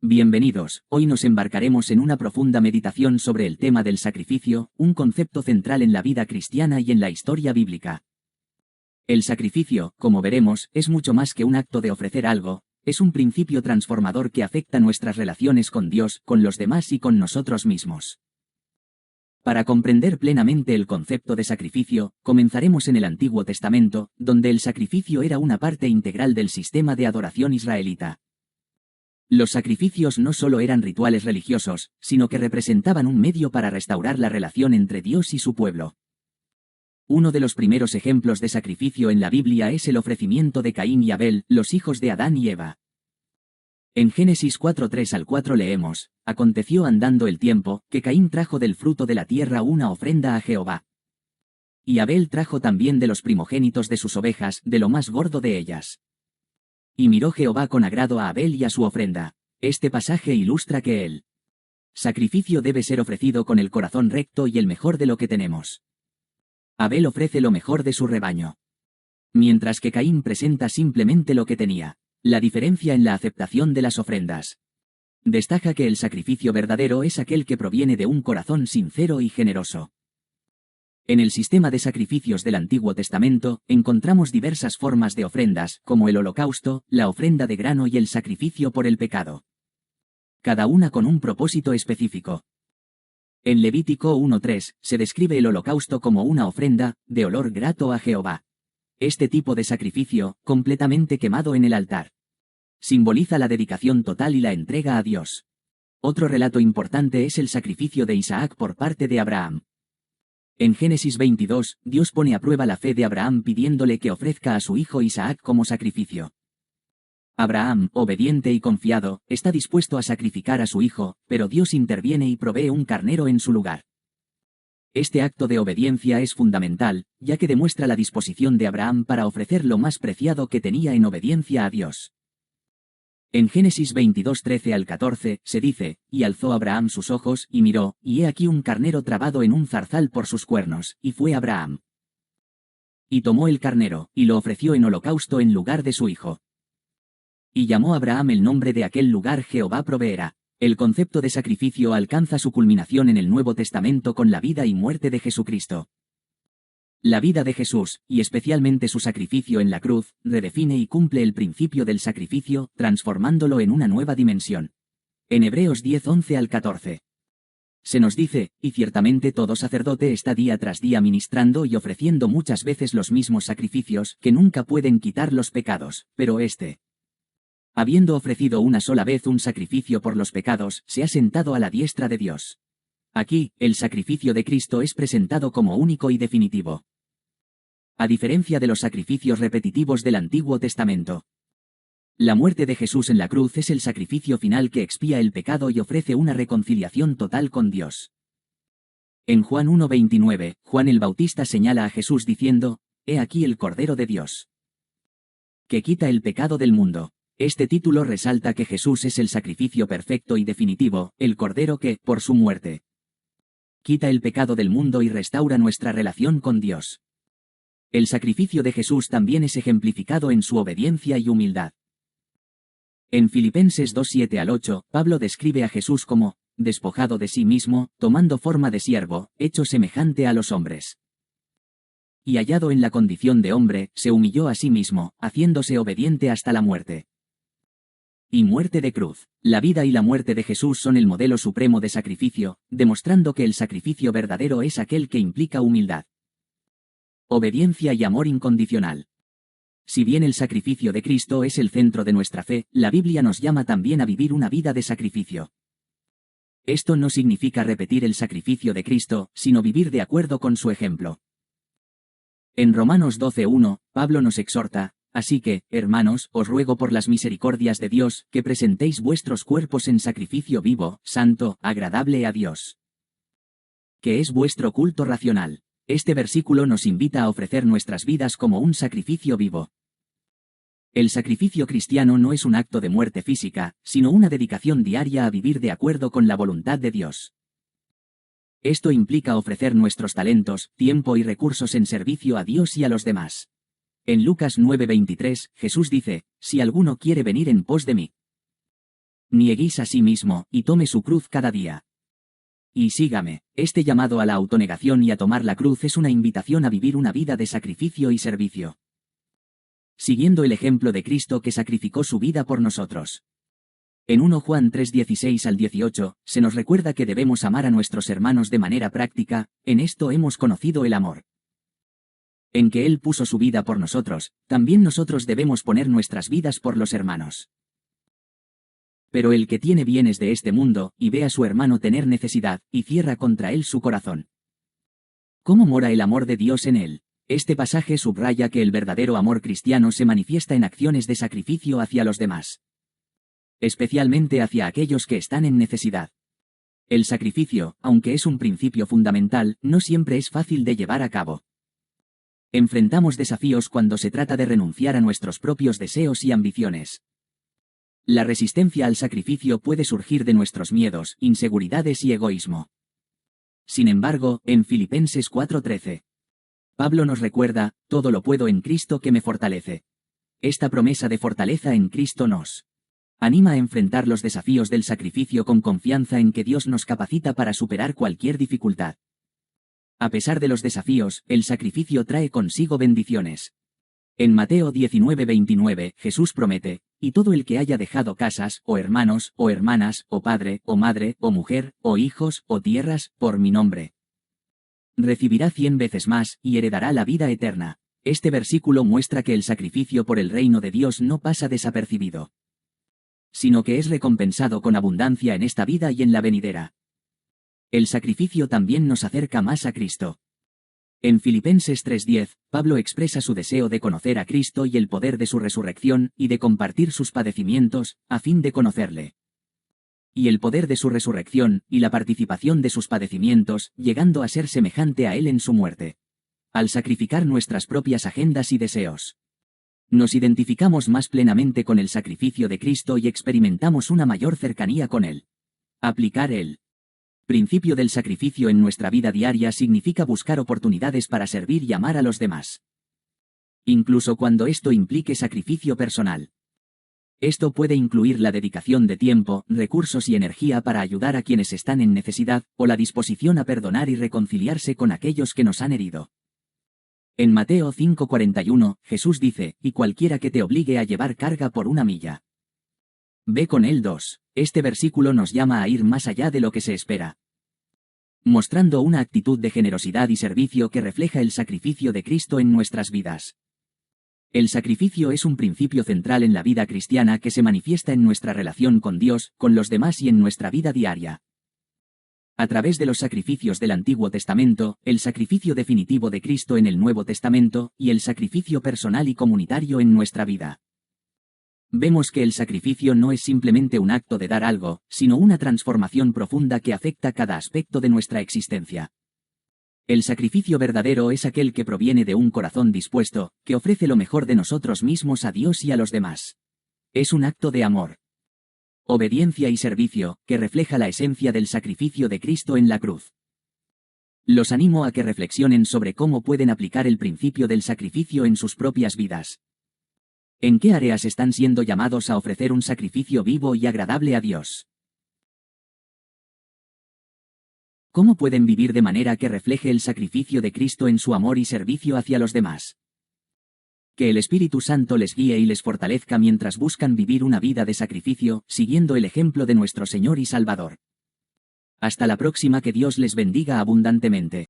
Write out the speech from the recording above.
Bienvenidos, hoy nos embarcaremos en una profunda meditación sobre el tema del sacrificio, un concepto central en la vida cristiana y en la historia bíblica. El sacrificio, como veremos, es mucho más que un acto de ofrecer algo, es un principio transformador que afecta nuestras relaciones con Dios, con los demás y con nosotros mismos. Para comprender plenamente el concepto de sacrificio, comenzaremos en el Antiguo Testamento, donde el sacrificio era una parte integral del sistema de adoración israelita. Los sacrificios no solo eran rituales religiosos, sino que representaban un medio para restaurar la relación entre Dios y su pueblo. Uno de los primeros ejemplos de sacrificio en la Biblia es el ofrecimiento de Caín y Abel, los hijos de Adán y Eva. En Génesis 4:3-4 leemos: Aconteció andando el tiempo, que Caín trajo del fruto de la tierra una ofrenda a Jehová. Y Abel trajo también de los primogénitos de sus ovejas, de lo más gordo de ellas. Y miró Jehová con agrado a Abel y a su ofrenda. Este pasaje ilustra que el sacrificio debe ser ofrecido con el corazón recto y el mejor de lo que tenemos. Abel ofrece lo mejor de su rebaño, mientras que Caín presenta simplemente lo que tenía. La diferencia en la aceptación de las ofrendas destaca que el sacrificio verdadero es aquel que proviene de un corazón sincero y generoso. En el sistema de sacrificios del Antiguo Testamento, encontramos diversas formas de ofrendas, como el holocausto, la ofrenda de grano y el sacrificio por el pecado. Cada una con un propósito específico. En Levítico 1:3, se describe el holocausto como una ofrenda, de olor grato a Jehová. Este tipo de sacrificio, completamente quemado en el altar, simboliza la dedicación total y la entrega a Dios. Otro relato importante es el sacrificio de Isaac por parte de Abraham. En Génesis 22, Dios pone a prueba la fe de Abraham pidiéndole que ofrezca a su hijo Isaac como sacrificio. Abraham, obediente y confiado, está dispuesto a sacrificar a su hijo, pero Dios interviene y provee un carnero en su lugar. Este acto de obediencia es fundamental, ya que demuestra la disposición de Abraham para ofrecer lo más preciado que tenía en obediencia a Dios. En Génesis 22:13-14, se dice: Y alzó Abraham sus ojos, y miró, y he aquí un carnero trabado en un zarzal por sus cuernos, y fue Abraham. Y tomó el carnero, y lo ofreció en holocausto en lugar de su hijo. Y llamó Abraham el nombre de aquel lugar Jehová proveerá. El concepto de sacrificio alcanza su culminación en el Nuevo Testamento con la vida y muerte de Jesucristo. La vida de Jesús, y especialmente su sacrificio en la cruz, redefine y cumple el principio del sacrificio, transformándolo en una nueva dimensión. En Hebreos 10:11-14. Se nos dice: y ciertamente todo sacerdote está día tras día ministrando y ofreciendo muchas veces los mismos sacrificios, que nunca pueden quitar los pecados, pero habiendo ofrecido una sola vez un sacrificio por los pecados, se ha sentado a la diestra de Dios. Aquí, el sacrificio de Cristo es presentado como único y definitivo. A diferencia de los sacrificios repetitivos del Antiguo Testamento, la muerte de Jesús en la cruz es el sacrificio final que expía el pecado y ofrece una reconciliación total con Dios. En Juan 1:29, Juan el Bautista señala a Jesús diciendo: He aquí el Cordero de Dios, que quita el pecado del mundo. Este título resalta que Jesús es el sacrificio perfecto y definitivo, el Cordero que, por su muerte, quita el pecado del mundo y restaura nuestra relación con Dios. El sacrificio de Jesús también es ejemplificado en su obediencia y humildad. En Filipenses 2:7-8, Pablo describe a Jesús como despojado de sí mismo, tomando forma de siervo, hecho semejante a los hombres. Y hallado en la condición de hombre, se humilló a sí mismo, haciéndose obediente hasta la muerte. Y muerte de cruz. La vida y la muerte de Jesús son el modelo supremo de sacrificio, demostrando que el sacrificio verdadero es aquel que implica humildad, obediencia y amor incondicional. Si bien el sacrificio de Cristo es el centro de nuestra fe, la Biblia nos llama también a vivir una vida de sacrificio. Esto no significa repetir el sacrificio de Cristo, sino vivir de acuerdo con su ejemplo. En Romanos 12:1, Pablo nos exhorta: Así que, hermanos, os ruego por las misericordias de Dios, que presentéis vuestros cuerpos en sacrificio vivo, santo, agradable a Dios, que es vuestro culto racional. Este versículo nos invita a ofrecer nuestras vidas como un sacrificio vivo. El sacrificio cristiano no es un acto de muerte física, sino una dedicación diaria a vivir de acuerdo con la voluntad de Dios. Esto implica ofrecer nuestros talentos, tiempo y recursos en servicio a Dios y a los demás. En Lucas 9:23, Jesús dice: Si alguno quiere venir en pos de mí, Nieguéis a sí mismo, y tome su cruz cada día. Y sígame. Este llamado a la autonegación y a tomar la cruz es una invitación a vivir una vida de sacrificio y servicio. Siguiendo el ejemplo de Cristo que sacrificó su vida por nosotros. En 1 Juan 3:16 al 18, se nos recuerda que debemos amar a nuestros hermanos de manera práctica, en esto hemos conocido el amor. En que Él puso su vida por nosotros, también nosotros debemos poner nuestras vidas por los hermanos. Pero el que tiene bienes de este mundo, y ve a su hermano tener necesidad, y cierra contra él su corazón. ¿Cómo mora el amor de Dios en él? Este pasaje subraya que el verdadero amor cristiano se manifiesta en acciones de sacrificio hacia los demás. Especialmente hacia aquellos que están en necesidad. El sacrificio, aunque es un principio fundamental, no siempre es fácil de llevar a cabo. Enfrentamos desafíos cuando se trata de renunciar a nuestros propios deseos y ambiciones. La resistencia al sacrificio puede surgir de nuestros miedos, inseguridades y egoísmo. Sin embargo, en Filipenses 4:13, Pablo nos recuerda, todo lo puedo en Cristo que me fortalece. Esta promesa de fortaleza en Cristo nos anima a enfrentar los desafíos del sacrificio con confianza en que Dios nos capacita para superar cualquier dificultad. A pesar de los desafíos, el sacrificio trae consigo bendiciones. En Mateo 19:29, Jesús promete, y todo el que haya dejado casas, o hermanos, o hermanas, o padre, o madre, o mujer, o hijos, o tierras, por mi nombre, recibirá 100 veces más, y heredará la vida eterna. Este versículo muestra que el sacrificio por el reino de Dios no pasa desapercibido, sino que es recompensado con abundancia en esta vida y en la venidera. El sacrificio también nos acerca más a Cristo. En Filipenses 3:10, Pablo expresa su deseo de conocer a Cristo y el poder de su resurrección, y de compartir sus padecimientos, a fin de conocerle. Y el poder de su resurrección, y la participación de sus padecimientos, llegando a ser semejante a él en su muerte. Al sacrificar nuestras propias agendas y deseos, nos identificamos más plenamente con el sacrificio de Cristo y experimentamos una mayor cercanía con él. Aplicar el principio del sacrificio en nuestra vida diaria significa buscar oportunidades para servir y amar a los demás. Incluso cuando esto implique sacrificio personal. Esto puede incluir la dedicación de tiempo, recursos y energía para ayudar a quienes están en necesidad, o la disposición a perdonar y reconciliarse con aquellos que nos han herido. En Mateo 5:41, Jesús dice, y cualquiera que te obligue a llevar carga por una milla, ve con él 2. Este versículo nos llama a ir más allá de lo que se espera, mostrando una actitud de generosidad y servicio que refleja el sacrificio de Cristo en nuestras vidas. El sacrificio es un principio central en la vida cristiana que se manifiesta en nuestra relación con Dios, con los demás y en nuestra vida diaria. A través de los sacrificios del Antiguo Testamento, el sacrificio definitivo de Cristo en el Nuevo Testamento, y el sacrificio personal y comunitario en nuestra vida. Vemos que el sacrificio no es simplemente un acto de dar algo, sino una transformación profunda que afecta cada aspecto de nuestra existencia. El sacrificio verdadero es aquel que proviene de un corazón dispuesto, que ofrece lo mejor de nosotros mismos a Dios y a los demás. Es un acto de amor, obediencia y servicio, que refleja la esencia del sacrificio de Cristo en la cruz. Los animo a que reflexionen sobre cómo pueden aplicar el principio del sacrificio en sus propias vidas. ¿En qué áreas están siendo llamados a ofrecer un sacrificio vivo y agradable a Dios? ¿Cómo pueden vivir de manera que refleje el sacrificio de Cristo en su amor y servicio hacia los demás? Que el Espíritu Santo les guíe y les fortalezca mientras buscan vivir una vida de sacrificio, siguiendo el ejemplo de nuestro Señor y Salvador. Hasta la próxima, que Dios les bendiga abundantemente.